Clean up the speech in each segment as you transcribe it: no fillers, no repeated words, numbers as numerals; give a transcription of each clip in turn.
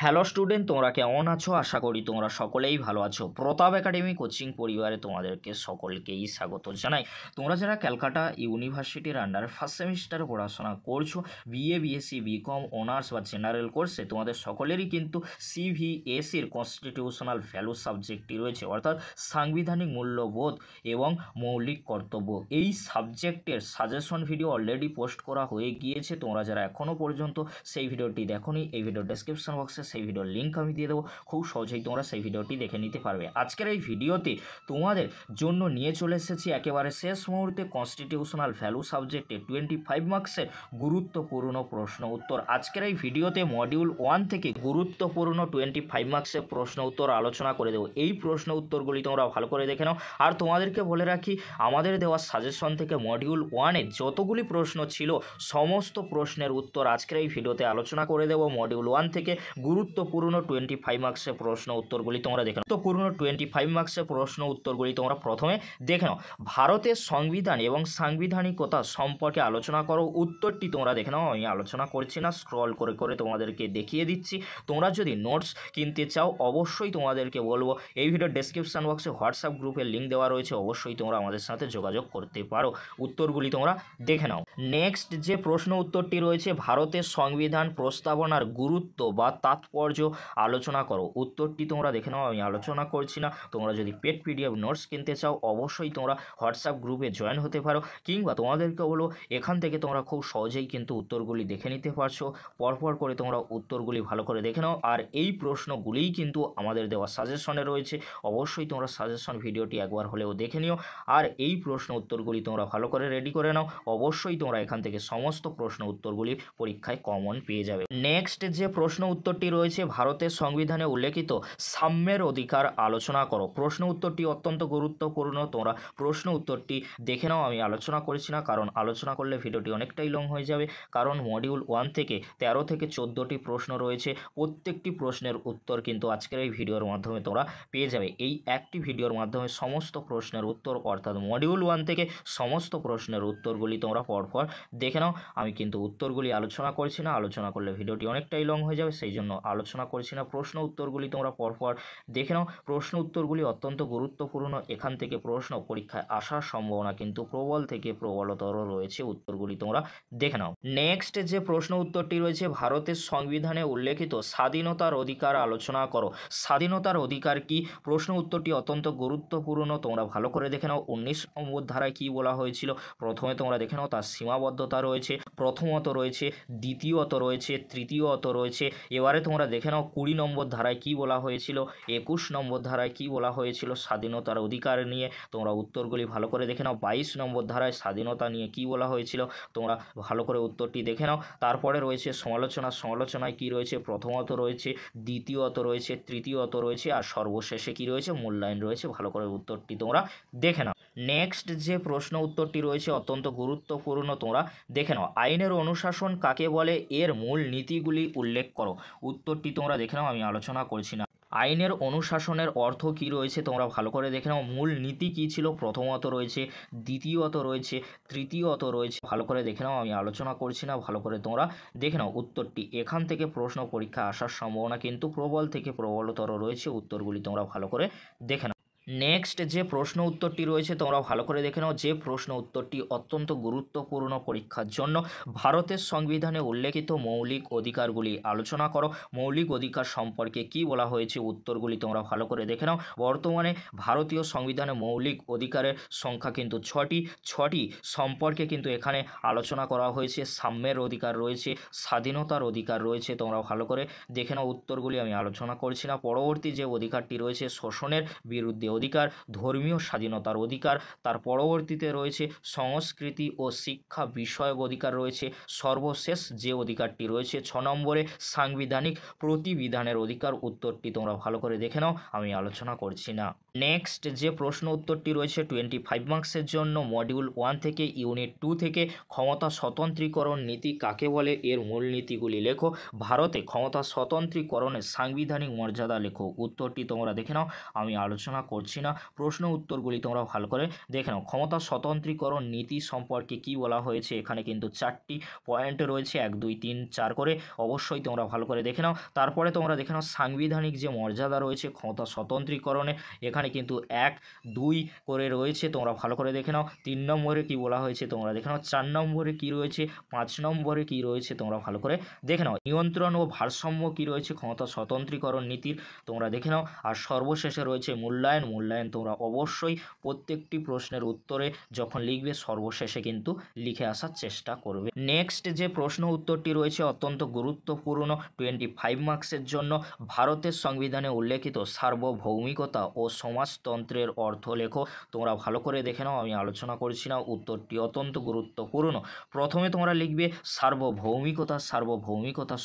Hello student, তোমরা কেমন আছো? আশা করি তোমরা সকলেই ভালো আছো। প্রতাপ একাডেমি কোচিং পরিবারে তোমাদেরকে সকলকেই স্বাগত জানাই। তোমরা যারা ক্যালকাটা ইউনিভার্সিটির আন্ডারে ফার্স্ট সেমিস্টারে পড়াশোনা করছো, বিএ, বিএসসি, বিকম, অনার্স বা জেনারেল কোর্সে, তোমাদের সকলেরই কিন্তু সিভিএসির কনস্টিটিউশনাল ভ্যালু সাবজেক্টটি রয়েছে, অর্থাৎ সাংবিধানিক মূল্যবোধ এবং মৌলিক কর্তব্য। এই সাবজেক্টের সাজেশন ভিডিও অলরেডি পোস্ট করা হয়ে গিয়েছে। তোমরা যারা এখনও পর্যন্ত সেই ভিডিওটি দেখোনি, এই ভিডিও ডেসক্রিপশন বক্সে সেই ভিডিওর লিঙ্ক আমি দিয়ে দেবো, খুব সহজেই তোমরা সেই ভিডিওটি দেখে নিতে পারবে। আজকের এই ভিডিওতে তোমাদের জন্য নিয়ে চলে এসেছি একেবারে শেষ মুহূর্তে কনস্টিটিউশনাল ভ্যালু সাবজেক্টে 25 মার্কসের গুরুত্বপূর্ণ প্রশ্ন উত্তর। আজকের এই ভিডিওতে মডিউল 1 থেকে গুরুত্বপূর্ণ 25 মার্কসের প্রশ্ন উত্তর আলোচনা করে দেবো। এই প্রশ্ন উত্তরগুলি তোমরা ভালো করে দেখে নাও। আর তোমাদেরকে বলে রাখি, আমাদের দেওয়া সাজেশন থেকে মডিউল 1-এ যতগুলি প্রশ্ন ছিল সমস্ত প্রশ্নের উত্তর আজকের এই ভিডিওতে আলোচনা করে দেবো। মডিউল 1 থেকে গুরুত্বপূর্ণ 25 মার্কসের প্রশ্ন উত্তরগুলি তোমরা দেখে নাও। গুরুত্বপূর্ণ 25 মার্কসের প্রশ্ন উত্তরগুলি তোমরা প্রথমে দেখে নাও। ভারতের সংবিধান এবং সাংবিধানিকতা সম্পর্কে আলোচনা করো। উত্তরটি তোমরা দেখে নাও, আমি আলোচনা করছি না, স্ক্রল করে করে তোমাদেরকে দেখিয়ে দিচ্ছি। তোমরা যদি নোটস কিনতে চাও অবশ্যই তোমাদেরকে বলবো, এই ভিডিওর ডেসক্রিপশন বক্সে হোয়াটসঅ্যাপ গ্রুপের লিঙ্ক দেওয়া রয়েছে, অবশ্যই তোমরা আমাদের সাথে যোগাযোগ করতে পারো। উত্তরগুলি তোমরা দেখে নাও। নেক্সট যে প্রশ্ন উত্তরটি রয়েছে, ভারতের সংবিধান প্রস্তাবনার গুরুত্ব বা তাৎপর্য আলোচনা করো। উত্তরটি তোমরা দেখে নাও, আমি আলোচনা করছি না। তোমরা যদি পেড পিডিএফ নোটস কিনতে চাও অবশ্যই তোমরা হোয়াটসঅ্যাপ গ্রুপে জয়েন হতে পারো, কিংবা তোমাদেরকে বলো এখান থেকে তোমরা খুব সহজেই কিন্তু উত্তরগুলি দেখে নিতে পারছো। পরপর করে তোমরা উত্তরগুলি ভালো করে দেখে নাও। আর এই প্রশ্নগুলিই কিন্তু আমাদের দেওয়া সাজেশনে রয়েছে, অবশ্যই তোমরা সাজেশন ভিডিওটি একবার হলেও দেখে নিও। আর এই প্রশ্ন উত্তরগুলি তোমরা ভালো করে রেডি করে নাও, অবশ্যই তোমরা এখান থেকে সমস্ত প্রশ্ন উত্তরগুলি পরীক্ষায় কমন পেয়ে যাবে। নেক্সট যে প্রশ্ন উত্তরটি রয়েছে, ভারতের সংবিধানে উল্লেখিত সাম্যের অধিকার আলোচনা করো। প্রশ্ন উত্তরটি অত্যন্ত গুরুত্বপূর্ণ, তোমরা প্রশ্ন উত্তরটি দেখে নাও। আমি আলোচনা করেছি না, কারণ আলোচনা করলে ভিডিওটি অনেকটাই লং হয়ে যাবে। কারণ মডিউল 1 থেকে 13 থেকে 14টি প্রশ্ন রয়েছে, প্রত্যেকটি প্রশ্নের উত্তর কিন্তু আজকের এই ভিডিওর মাধ্যমে তোমরা পেয়ে যাবে। এই একটি ভিডিওর মাধ্যমে সমস্ত প্রশ্নের উত্তর, অর্থাৎ মডিউল 1 থেকে সমস্ত প্রশ্নের উত্তরগুলি তোমরা পরপর দেখে নাও। আমি কিন্তু উত্তরগুলি আলোচনা করছি না, আলোচনা করলে ভিডিওটি অনেকটাই লং হয়ে যাবে, সেই জন্য আলোচনা করছি না। প্রশ্ন উত্তরগুলি তোমরা পরপর দেখে নাও। প্রশ্ন উত্তরগুলি অত্যন্ত গুরুত্বপূর্ণ, এখান থেকে প্রশ্ন পরীক্ষায় আসার সম্ভাবনা কিন্তু প্রবল থেকে প্রবলতর রয়েছে। উত্তরগুলি তোমরা দেখে নাও। নেক্সট যে প্রশ্ন উত্তরটি রয়েছে, ভারতের সংবিধানে উল্লেখিত স্বাধীনতার অধিকার আলোচনা করো। স্বাধীনতার অধিকার কি? প্রশ্ন উত্তরটি অত্যন্ত গুরুত্বপূর্ণ, তোমরা ভালো করে দেখে নাও। 19 নম্বর ধারায় কি বলা হয়েছিল প্রথমে তোমরা দেখে নাও, তার সীমাবদ্ধতা রয়েছে, প্রথমত রয়েছে, দ্বিতীয়ত রয়েছে, তৃতীয়ত রয়েছে। এবারে তোমরা দেখে নাও 20 নম্বর ধারায় কি বলা হয়েছিল, 21 নম্বর ধারায় কি বলা হয়েছিল স্বাধীনতার অধিকার নিয়ে, তোমরা উত্তরগুলি ভালো করে দেখে নাও। 22 নম্বর ধারায় স্বাধীনতা নিয়ে কি বলা হয়েছিল, তোমরা ভালো করে উত্তরটি দেখে নাও। তারপরে রয়েছে সমালোচনা, সমালোচনায় কি রয়েছে, প্রথমত রয়েছে, দ্বিতীয়ত রয়েছে, তৃতীয়ত রয়েছে, আর সর্বশেষে কি রয়েছে, মূল্যায়ন রয়েছে। ভালো করে উত্তরটি তোমরা দেখে নাও। নেক্সট যে প্রশ্ন উত্তরটি রয়েছে অত্যন্ত গুরুত্বপূর্ণ, তোমরা দেখে নাও। আইনের অনুশাসন কাকে বলে, এর মূল নীতিগুলি উল্লেখ করো। উত্তরটি তোমরা দেখে নাও, আমি আলোচনা করছি না। আইনের অনুশাসনের অর্থ কি রয়েছে তোমরা ভালো করে দেখে নাও। মূল নীতি কি ছিল, প্রথমত রয়েছে, দ্বিতীয়ত রয়েছে, তৃতীয়ত রয়েছে। ভালো করে দেখে নাও, আমি আলোচনা করছি না, ভালো করে তোমরা দেখে নাও উত্তরটি। এখান থেকে প্রশ্ন পরীক্ষা আসার সম্ভাবনা কিন্তু প্রবল থেকে প্রবলতর রয়েছে। উত্তরগুলি তোমরা ভালো করে দেখে নাও। নেক্সট যে প্রশ্ন উত্তরটি রয়েছে তোমরা ভালো করে দেখে নাও, যে প্রশ্ন উত্তরটি অত্যন্ত গুরুত্বপূর্ণ পরীক্ষার জন্য। ভারতের সংবিধানে উল্লেখিত মৌলিক অধিকারগুলি আলোচনা করো। মৌলিক অধিকার সম্পর্কে কি বলা হয়েছে, উত্তরগুলি তোমরা ভালো করে দেখে নাও। বর্তমানে ভারতীয় সংবিধানে মৌলিক অধিকারের সংখ্যা কিন্তু 6টি সম্পর্কে কিন্তু এখানে আলোচনা করা হয়েছে। সাম্যের অধিকার রয়েছে, স্বাধীনতার অধিকার রয়েছে, তোমরা ভালো করে দেখে নাও। উত্তরগুলি আমি আলোচনা করছি না। পরবর্তী যে অধিকারটি রয়েছে শোষণের বিরুদ্ধে অধিকার, ধর্মীয় স্বাধীনতার অধিকার, তার পরবর্তীতে রয়েছে সংস্কৃতি ও শিক্ষা বিষয়ক অধিকার রয়েছে। সর্বশেষ যে অধিকারটি রয়েছে 6 নম্বরে, সাংবিধানিক প্রতিবিধানের অধিকার। উত্তরটি তোমরা ভালো করে দেখে নাও, আমি আলোচনা করছি না। নেক্সট যে প্রশ্ন উত্তরটি রয়েছে 25 মার্কসের জন্য, মডিউল 1 থেকে ইউনিট 2 থেকে, ক্ষমতা স্বতন্ত্রীকরণ নীতি কাকে বলে, এর মূলনীতিগুলি লেখো। ভারতে ক্ষমতা স্বতন্ত্রীকরণের সাংবিধানিক মর্যাদা লেখো। উত্তরটি তোমরা দেখে নাও, আমি আলোচনা করছি করছি না, প্রশ্ন উত্তরগুলি তোমরা ভালো করে দেখে নাও। ক্ষমতা স্বতন্ত্রীকরণ নীতি সম্পর্কে কি বলা হয়েছে, এখানে কিন্তু 4টি পয়েন্ট রয়েছে, 1 2 3 4 করে, অবশ্যই তোমরা ভালো করে দেখে নাও। তারপরে তোমরা দেখে নাও সাংবিধানিক যে মর্যাদা রয়েছে ক্ষমতা স্বতন্ত্রীকরণে, এখানে কিন্তু 1 2 করে রয়েছে, তোমরা ভালো করে দেখে নাও। 3 নম্বরে কি বলা হয়েছে তোমরা দেখে নাও, 4 নম্বরে কি রয়েছে, 5 নম্বরে কি রয়েছে তোমরা ভালো করে দেখে নাও। নিয়ন্ত্রণ ও ভারসাম্য কি রয়েছে ক্ষমতা স্বতন্ত্রীকরণ নীতির, তোমরা দেখে নাও। আর সর্বশেষে রয়েছে মূল্যায়ন তোমরা অবশ্যই প্রত্যেকটি প্রশ্নের উত্তরে যখন লিখবে সর্বশেষে কিন্তু লিখে আসার চেষ্টা করবে। নেক্সট যে প্রশ্ন উত্তরটি রয়েছে অত্যন্ত গুরুত্বপূর্ণ, 25 মার্কসের জন্য। ভারতের সংবিধানে উল্লেখিত সার্বভৌমিকতা ও সমাজতন্ত্রের অর্থ লেখো, তোমরা ভালো করে দেখে নাও, আমি আলোচনা করছি না, উত্তরটি অত্যন্ত গুরুত্বপূর্ণ। প্রথমে তোমরা লিখবে সার্বভৌমিকতা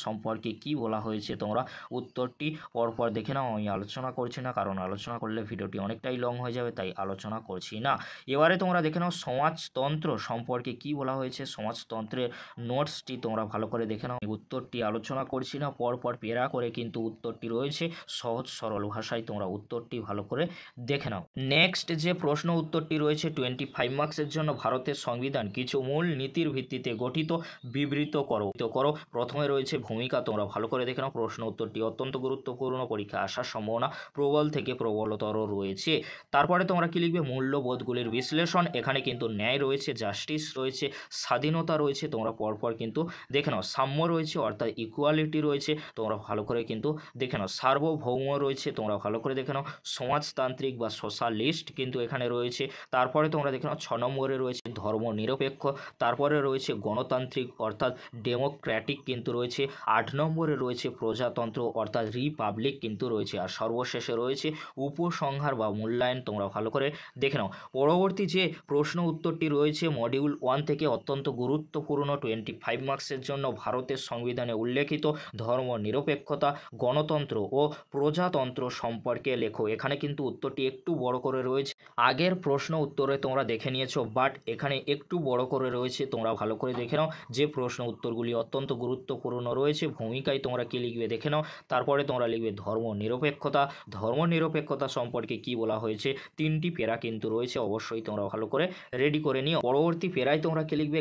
সম্পর্কে কি বলা হয়েছে, তোমরা উত্তরটি পরপর দেখে নাও, আমি আলোচনা করছি না, কারণ আলোচনা করলে ভিডিওটি অনেকটাই লং হয়ে যাবে, তাই আলোচনা করছি না। এবারে তোমরা দেখে নাও সমাজতন্ত্র সম্পর্কে কি বলা হয়েছে, সমাজতন্ত্রের নোটসটি তোমরা ভালো করে দেখে নাও, উত্তরটি আলোচনা করছি না, পরপর পেরা করে কিন্তু উত্তরটি রয়েছে, সহজ সরল ভাষায় তোমরা উত্তরটি ভালো করে দেখে নাও। নেক্সট যে প্রশ্ন উত্তরটি রয়েছে 25 মার্কসের জন্য, ভারতের সংবিধান কিছু মূল নীতির ভিত্তিতে গঠিত, বিবৃত করো। প্রথমে রয়েছে ভূমিকা, তোমরা ভালো করে দেখে নাও, প্রশ্ন উত্তরটি অত্যন্ত গুরুত্বপূর্ণ, পরীক্ষা আসার সম্ভাবনা প্রবল থেকে প্রবলতর রয়েছে। তারপরে তোমরা কি লিখবে, মূল্যবোধগুলির বিশ্লেষণ, এখানে কিন্তু ন্যায় রয়েছে, জাস্টিস রয়েছে, স্বাধীনতা রয়েছে, তোমরা পরপর কিন্তু দেখে নাও। সাম্য রয়েছে অর্থাৎ ইকুয়ালিটি রয়েছে, তোমরা ভালো করে কিন্তু দেখে নাও। সার্বভৌম রয়েছে, তোমরা ভালো করে দেখে নাও। সমাজতান্ত্রিক বা সোশ্যালিস্ট কিন্তু এখানে রয়েছে। তারপরে তোমরা দেখে নাও 6 নম্বরে রয়েছে ধর্মনিরপেক্ষ, তারপরে রয়েছে গণতান্ত্রিক অর্থাৎ ডেমোক্র্যাটিক কিন্তু রয়েছে, 8 নম্বরে রয়েছে প্রজাতন্ত্র অর্থাৎ রিপাবলিক কিন্তু রয়েছে, আর সর্বশেষে রয়েছে উপসংহার বা মূল্যায়ন, তোমরা ভালো করে দেখে নাও। পরবর্তী যে প্রশ্ন উত্তরটি রয়েছে মডিউল 1 থেকে অত্যন্ত গুরুত্বপূর্ণ, 25 মার্কসের জন্য, ভারতের সংবিধানে উল্লেখিত ধর্মনিরপেক্ষতা, গণতন্ত্র ও প্রজাতন্ত্র সম্পর্কে লেখো, এখানে কিন্তু উত্তরটি একটু বড় করে রয়েছে, আগের প্রশ্ন উত্তরে তোমরা দেখে নিয়েছো, বাট এখানে একটু বড় করে রয়েছে, তোমরা ভালো করে দেখে নাও। যে প্রশ্ন উত্তরগুলি অত্যন্ত গুরুত্বপূর্ণ রয়েছে, ভূমিকায় তোমরা কি লিখবে দেখে নাও। তারপরে তোমরা লিখবে ধর্মনিরপেক্ষতা সম্পর্কে কি বলা হয়েছে, 3টি পেরা কিন্তু রয়েছে, অবশ্যই তোমরা ভালো করে রেডি করে নিও। পরবর্তী পেরায় তোমরা কি লিখবে,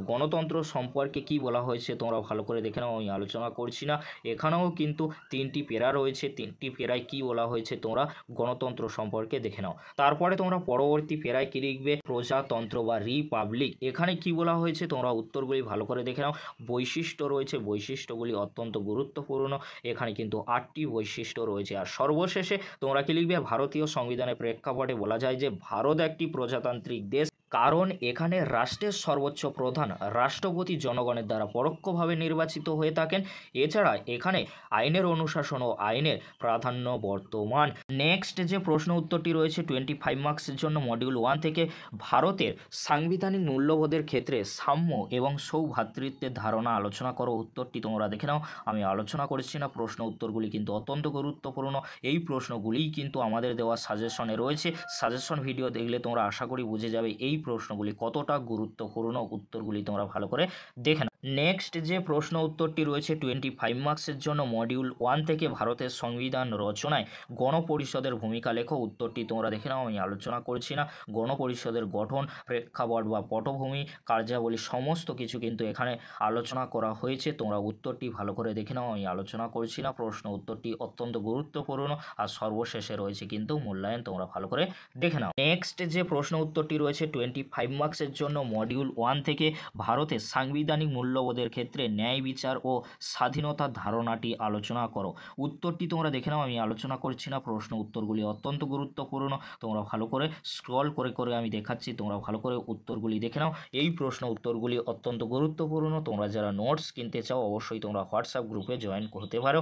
গণতন্ত্র সম্পর্কে কি বলা হয়েছে, তোমরা ভালো করে দেখে নাও, আমি আলোচনা করছি না, এখানেও কিন্তু 3টি পেরা রয়েছে, 3টি পেরায় কি বলা হয়েছে তোমরা গণতন্ত্র সম্পর্কে দেখে নাও। তারপরে তোমরা পরবর্তী পেরায় কি লিখবে, প্রজাতন্ত্র বা রিপাবলিক, এখানে কি বলা হয়েছে তোমরা উত্তরগুলি ভালো করে দেখে নাও। বৈশিষ্ট্য রয়েছে, বৈশিষ্ট্যগুলি অত্যন্ত গুরুত্বপূর্ণ, এখানে কিন্তু 8টি বৈশিষ্ট্য রয়েছে। আর সর্বশেষে তোমরা কি লিখবে, ভারতীয় সংবিধানের প্রেক্ষাপটে বলা যায় যে ভারত একটি প্রজাতান্ত্রিক দেশ, কারণ এখানে রাষ্ট্রের সর্বোচ্চ প্রধান রাষ্ট্রপতি জনগণের দ্বারা পরোক্ষভাবে নির্বাচিত হয়ে থাকেন। এছাড়া এখানে আইনের অনুশাসন ও আইনের প্রাধান্য বর্তমান। নেক্সট যে প্রশ্ন উত্তরটি রয়েছে 25 মার্কসের জন্য মডিউল 1 থেকে, ভারতের সাংবিধানিক মূল্যবোধের ক্ষেত্রে সাম্য এবং সৌভ্রাতৃত্বের ধারণা আলোচনা করো, উত্তরটি তোমরা দেখে নাও, আমি আলোচনা করছি না, প্রশ্ন উত্তরগুলি কিন্তু অত্যন্ত গুরুত্বপূর্ণ, এই প্রশ্নগুলিই কিন্তু আমাদের দেওয়া সাজেশনে রয়েছে, সাজেশন ভিডিও দেখলে তোমরা আশা করি বুঝে যাবে এই প্রশ্নগুলি কতটা গুরুত্বপূর্ণ, উত্তরগুলি তোমরা ভালো করে দেখে নাও। নেক্সট যে প্রশ্ন উত্তরটি রয়েছে 25 মার্কসের জন্য মডিউল 1 থেকে, ভারতের সংবিধান রচনায় গণপরিষদের ভূমিকা লেখো, উত্তরটি তোমরা দেখে নাও, আমি আলোচনা করছি না। গণপরিষদের গঠন, প্রেক্ষাপট বা পটভূমি, কার্যাবলী সমস্ত কিছু কিন্তু এখানে আলোচনা করা হয়েছে, তোমরা উত্তরটি ভালো করে দেখে নাও, আমি আলোচনা করছি না, প্রশ্ন উত্তরটি অত্যন্ত গুরুত্বপূর্ণ। আর সর্বশেষে রয়েছে কিন্তু মূল্যায়ন, তোমরা ভালো করে দেখে নাও। নেক্সট যে প্রশ্ন উত্তরটি রয়েছে 25 মার্কসের জন্য মডিউল 1 থেকে, ভারতের সাংবিধানিক মূল্যবোধের ক্ষেত্রে ন্যায় বিচার ও স্বাধীনতার ধারণাটি আলোচনা করো, উত্তরটি তোমরা দেখে নাও, আমি আলোচনা করছি না, প্রশ্ন উত্তরগুলি অত্যন্ত গুরুত্বপূর্ণ, তোমরা ভালো করে স্ক্রল করে করে আমি দেখাচ্ছি, তোমরা ভালো করে উত্তরগুলি দেখে নাও, এই প্রশ্ন উত্তরগুলি অত্যন্ত গুরুত্বপূর্ণ। তোমরা যারা নোটস কিনতে চাও অবশ্যই তোমরা হোয়াটসঅ্যাপ গ্রুপে জয়েন করতে পারো।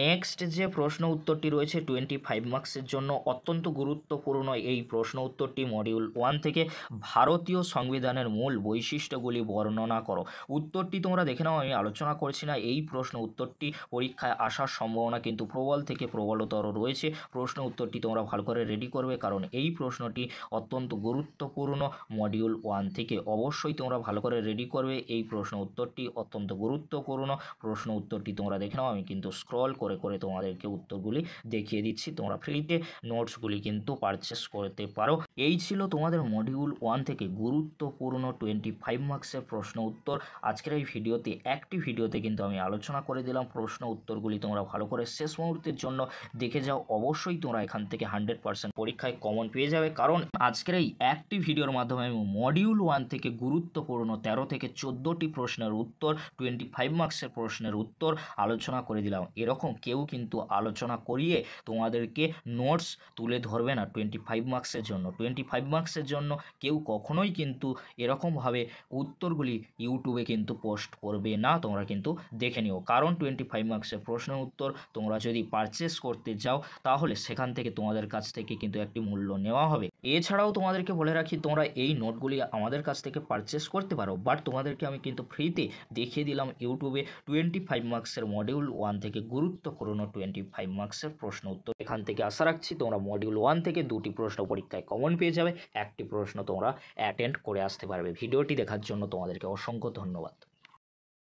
নেক্সট যে প্রশ্ন উত্তরটি রয়েছে 25 মার্কসের জন্য অত্যন্ত গুরুত্বপূর্ণ, এই প্রশ্ন উত্তরটি মডিউল 1 থেকে, ভারতীয় সংবিধানের মূল বৈশিষ্ট্যগুলি বর্ণনা করো, উত্তর উত্তরটি তোমরা দেখে নাও, আমি আলোচনা করছি না। এই প্রশ্ন উত্তরটি পরীক্ষায় আসার সম্ভাবনা কিন্তু প্রবল থেকে প্রবলতর রয়েছে। প্রশ্ন উত্তরটি তোমরা ভালো করে রেডি করবে, কারণ এই প্রশ্নটি অত্যন্ত গুরুত্বপূর্ণ মডিউল 1 থেকে। অবশ্যই তোমরা ভালো করে রেডি করবে, এই প্রশ্ন উত্তরটি অত্যন্ত গুরুত্বপূর্ণ। প্রশ্ন উত্তরটি তোমরা দেখে নাও, আমি কিন্তু স্ক্রল করে করে তোমাদেরকে উত্তরগুলি দেখিয়ে দিচ্ছি। তোমরা ফ্রিতে নোটসগুলি কিন্তু পারচেস করতে পারো। এই ছিল তোমাদের মডিউল 1 থেকে গুরুত্বপূর্ণ 25 মার্কসের প্রশ্ন উত্তর। আজকের এই ভিডিওতে একটি ভিডিওতে কিন্তু আমি আলোচনা করে দিলাম প্রশ্ন উত্তরগুলি। তোমরা ভালো করে শেষ মুহূর্তের জন্য দেখে যাও। অবশ্যই তোমরা এখান থেকে 100% পরীক্ষায় কমন পেয়ে যাবে, কারণ আজকের এই একটি ভিডিওর মাধ্যমে আমি মডিউল 1 থেকে গুরুত্বপূর্ণ 13 থেকে 14টি প্রশ্নের উত্তর, 25 মার্কসের প্রশ্নের উত্তর আলোচনা করে দিলাম। এরকম কেউ কিন্তু আলোচনা করিয়ে তোমাদেরকে নোটস তুলে ধরবে না 25 মার্কসের জন্য। 25 মার্কসের জন্য কেউ কখনোই কিন্তু এরকমভাবে উত্তরগুলি ইউটিউবে কিন্তু পোস্ট করবে না। তোমরা কিন্তু দেখে নিও, কারণ 25 মার্কসের প্রশ্নের উত্তর তোমরা যদি পারচেস করতে যাও তাহলে সেখান থেকে তোমাদের কাছ থেকে কিন্তু একটি মূল্য নেওয়া হবে। এছাড়াও তোমাদেরকে বলে রাখি, তোমরা এই নোটগুলি আমাদের কাছ থেকে পারচেস করতে পারো, বাট তোমাদেরকে আমি কিন্তু ফ্রিতে দেখিয়ে দিলাম ইউটিউবে 25 মার্কসের মডিউল 1 থেকে গুরুত্বপূর্ণ 25 মার্কসের প্রশ্ন উত্তর। এখান থেকে আশা রাখছি তোমরা মডিউল 1 থেকে 2টি প্রশ্ন পরীক্ষায় কমন পেয়ে যাবে, একটি প্রশ্ন তোমরা অ্যাটেন্ড করে আসতে পারবে। ভিডিওটি দেখার জন্য তোমাদেরকে অসংখ্য ধন্যবাদ।